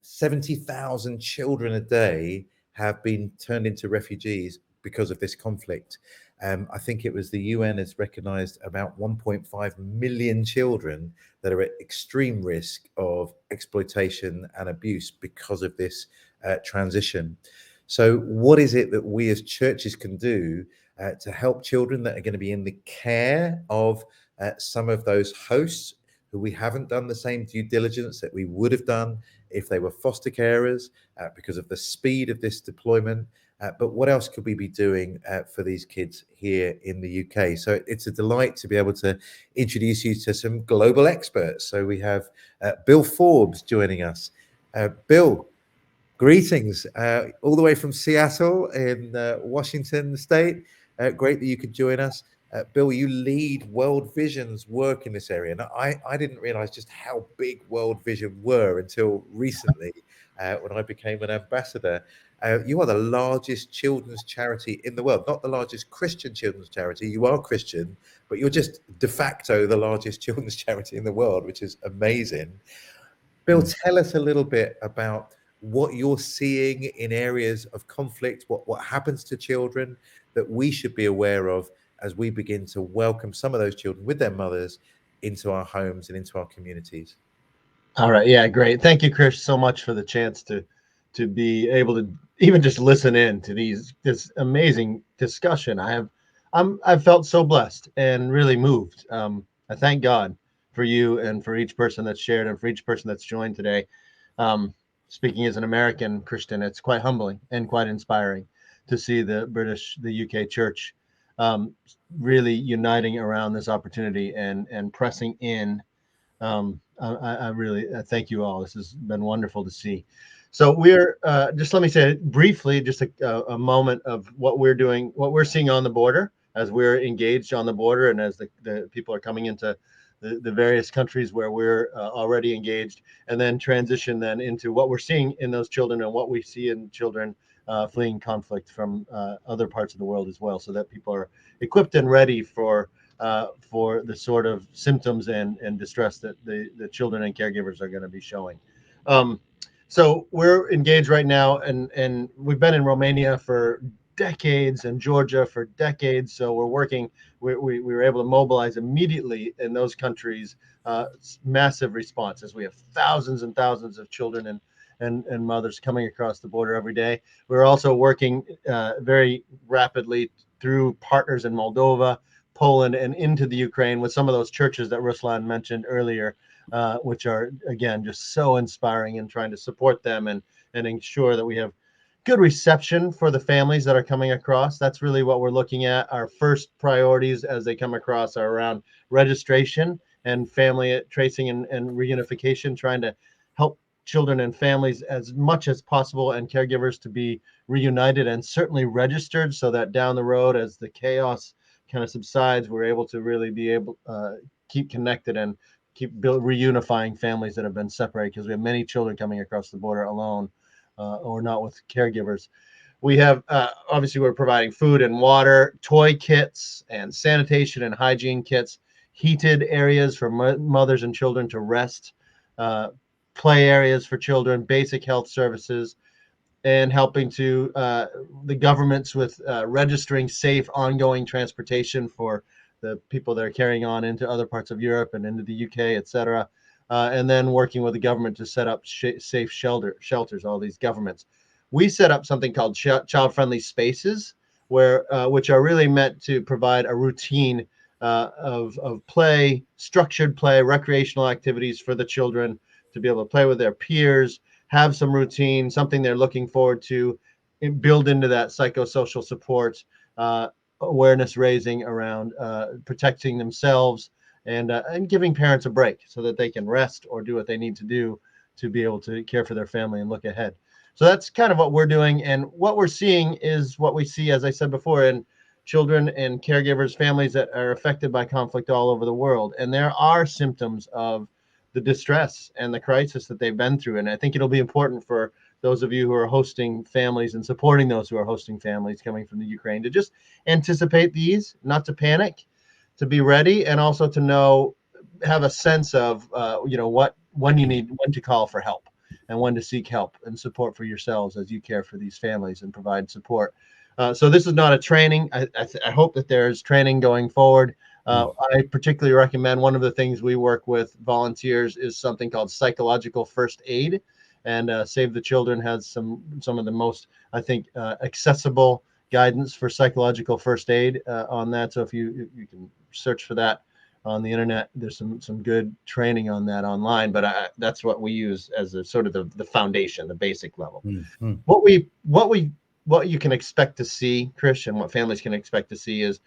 70,000 children a day have been turned into refugees because of this conflict. I think it was the UN has recognized about 1.5 million children that are at extreme risk of exploitation and abuse because of this transition. So, what is it that we as churches can do to help children that are going to be in the care of some of those hosts who we haven't done the same due diligence that we would have done if they were foster carers because of the speed of this deployment? But what else could we be doing for these kids here in the UK? So it's a delight to be able to introduce you to some global experts. So we have Bill Forbes joining us. Bill, greetings all the way from Seattle in Washington State. Great that you could join us. Bill, you lead World Vision's work in this area. And I didn't realize just how big World Vision were until recently when I became an ambassador. You are the largest children's charity in the world, not the largest Christian children's charity. You are Christian, but you're just de facto the largest children's charity in the world, which is amazing. Bill, tell us a little bit about what you're seeing in areas of conflict, what happens to children that we should be aware of as we begin to welcome some of those children with their mothers into our homes and into our communities. All right. Yeah, great. Thank you, Krish, so much for the chance to be able to even just listen in to this amazing discussion. I've felt so blessed and really moved. I thank God for you and for each person that's shared and for each person that's joined today. Speaking as an American Christian, it's quite humbling and quite inspiring to see the UK church really uniting around this opportunity and pressing in. I really thank you all. This has been wonderful to see. So we're just let me say briefly, just a moment of what we're doing, what we're seeing on the border as we're engaged on the border, and as the people are coming into the various countries where we're already engaged, and then transition then into what we're seeing in those children and what we see in children fleeing conflict from other parts of the world as well, so that people are equipped and ready for the sort of symptoms and distress that the children and caregivers are going to be showing. So we're engaged right now, and we've been in Romania for decades and Georgia for decades. So we're working. We were able to mobilize immediately in those countries. Massive responses. We have thousands and thousands of children and mothers coming across the border every day. We're also working very rapidly through partners in Moldova, Poland, and into the Ukraine with some of those churches that Ruslan mentioned earlier, which are, again, just so inspiring, and trying to support them and ensure that we have good reception for the families that are coming across. That's really what we're looking at. Our first priorities as they come across are around registration and family tracing and reunification, trying to help children and families as much as possible and caregivers to be reunited and certainly registered, so that down the road, as the chaos kind of subsides, we're able to really be able keep connected and keep reunifying families that have been separated, because we have many children coming across the border alone or not with caregivers. We have obviously we're providing food and water, toy kits and sanitation and hygiene kits, heated areas for mothers and children to rest, play areas for children, basic health services, and helping to the governments with registering safe ongoing transportation for the people that are carrying on into other parts of Europe and into the UK, et cetera. And then working with the government to set up safe shelters, all these governments. We set up something called child-friendly spaces, which are really meant to provide a routine of play, structured play, recreational activities for the children to be able to play with their peers, have some routine, something they're looking forward to, build into that psychosocial support, awareness raising around protecting themselves, and giving parents a break so that they can rest or do what they need to do to be able to care for their family and look ahead. So that's kind of what we're doing. And what we're seeing is what we see, as I said before, in children and caregivers, families that are affected by conflict all over the world. And there are symptoms of the distress and the crisis that they've been through. And I think it'll be important for those of you who are hosting families and supporting those who are hosting families coming from the Ukraine to just anticipate these, not to panic, to be ready, and also to know, have a sense of, when to call for help. and when to seek help and support for yourselves as you care for these families and provide support. So this is not a training. I hope that there's training going forward. I particularly recommend, one of the things we work with volunteers is something called psychological first aid, and Save the Children has some of the most, I think, accessible guidance for psychological first aid on that. So if you can search for that on the internet, there's some good training on that online. But that's what we use as a sort of the foundation, the basic level. What you can expect to see, Krish, and what families can expect to see is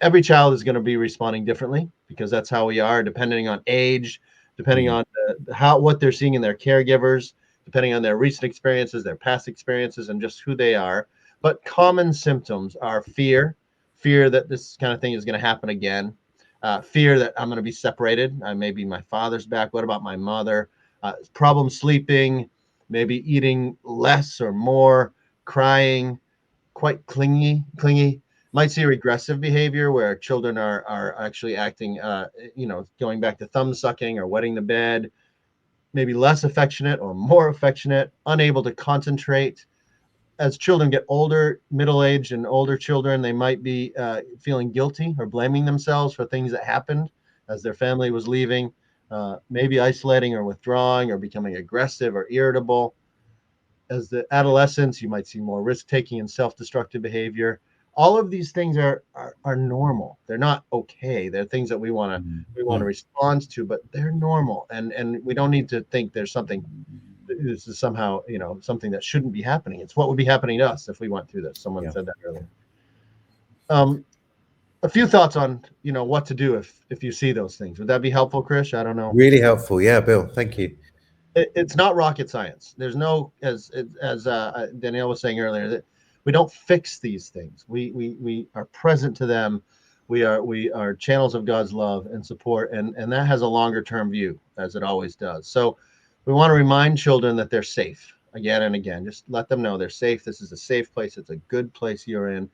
every child is going to be responding differently, because that's how we are, depending on age, depending on what they're seeing in their caregivers, depending on their recent experiences, their past experiences, and just who they are. But common symptoms are fear that this kind of thing is going to happen again, fear that I'm going to be separated. Maybe my father's back. What about my mother? Problem sleeping, maybe eating less or more, crying, quite clingy. Might see regressive behavior where children are actually acting, going back to thumb sucking or wetting the bed, maybe less affectionate or more affectionate, unable to concentrate. As children get older, middle-aged and older children, they might be feeling guilty or blaming themselves for things that happened as their family was leaving, maybe isolating or withdrawing or becoming aggressive or irritable. As the adolescents, you might see more risk-taking and self-destructive behavior. All of these things are normal. They're not okay. They're things that we want to respond to, but they're normal, and we don't need to think there's something. This is somehow, something that shouldn't be happening. It's what would be happening to us if we went through this. Someone said that earlier. A few thoughts on, what to do if you see those things. Would that be helpful, Krish? I don't know. Really helpful. Yeah, Bill. Thank you. It's not rocket science. There's no, as Danielle was saying earlier, that we don't fix these things. We are present to them. We are channels of God's love and support, and that has a longer term view, as it always does. So we want to remind children that they're safe again and again. Just let them know they're safe. This is a safe place. It's a good place you're in.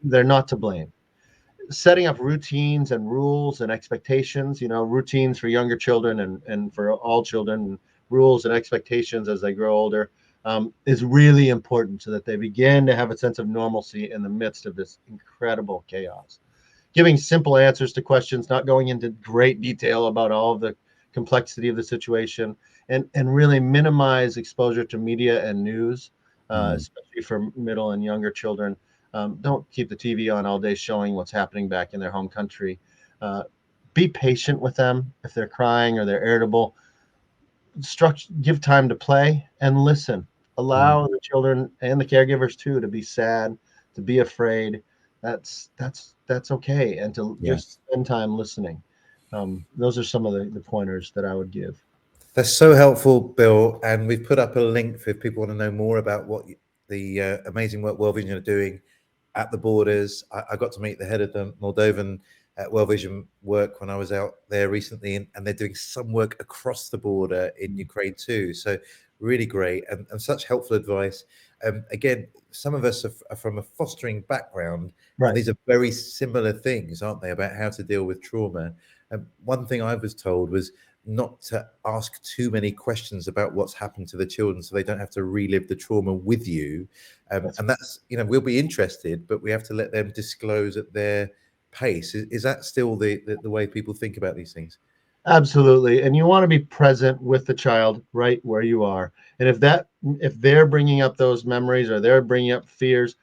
They're not to blame. Setting up routines and rules and expectations, routines for younger children and for all children, rules and expectations as they grow older, is really important, so that they begin to have a sense of normalcy in the midst of this incredible chaos. Giving simple answers to questions, not going into great detail about all of the complexity of the situation, and really minimize exposure to media and news, especially for middle and younger children. Don't keep the TV on all day showing what's happening back in their home country. Be patient with them if they're crying or they're irritable. Give time to play and listen. Allow the children and the caregivers too to be sad, to be afraid. That's okay, and to just spend time listening. Those are some of the pointers that I would give. That's so helpful, Bill. And we've put up a link if people want to know more about what the amazing work World Vision are doing at the borders. I got to meet the head of the Moldovan World Vision work when I was out there recently, and they're doing some work across the border in Ukraine too. So really great and such helpful advice. Again, some of us are from a fostering background, and these are very similar things, aren't they, about how to deal with trauma. One thing I was told was not to ask too many questions about what's happened to the children, so they don't have to relive the trauma with you. And that's, we'll be interested, but we have to let them disclose at their pace. Is that still the way people think about these things? Absolutely. And you want to be present with the child right where you are. And if they're bringing up those memories or they're bringing up fears,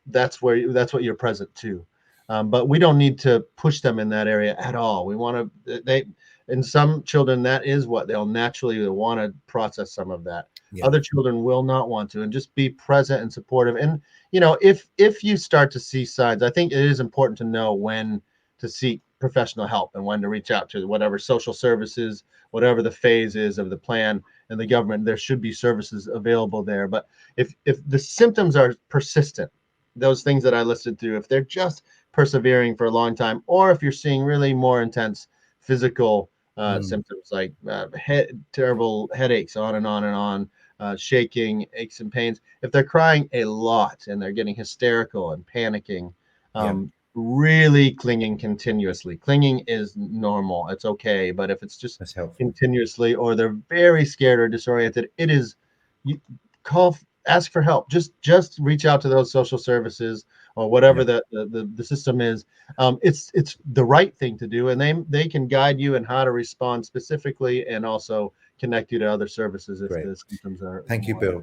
that's what you're present to. But we don't need to push them in that area at all. We want to, in some children, that is what they'll want to process some of that. Other children will not want to, and just be present and supportive. And, if you start to see signs, I think it is important to know when to seek professional help and when to reach out to whatever social services, whatever the phase is of the plan and the government. There should be services available there. But if the symptoms are persistent, those things that I listed through, if they're just persevering for a long time, or if you're seeing really more intense physical symptoms like terrible headaches, on and on and on, shaking, aches and pains, if they're crying a lot and they're getting hysterical and panicking, really clinging continuously. Clinging is normal. It's okay. But if it's just That's helpful. continuously, or they're very scared or disoriented, it is, you call, ask for help. Just reach out to those social services or whatever Yeah, the system is. It's the right thing to do, and they can guide you in how to respond specifically, and also connect you to other services if great. the symptoms are Thank you, more. Bill.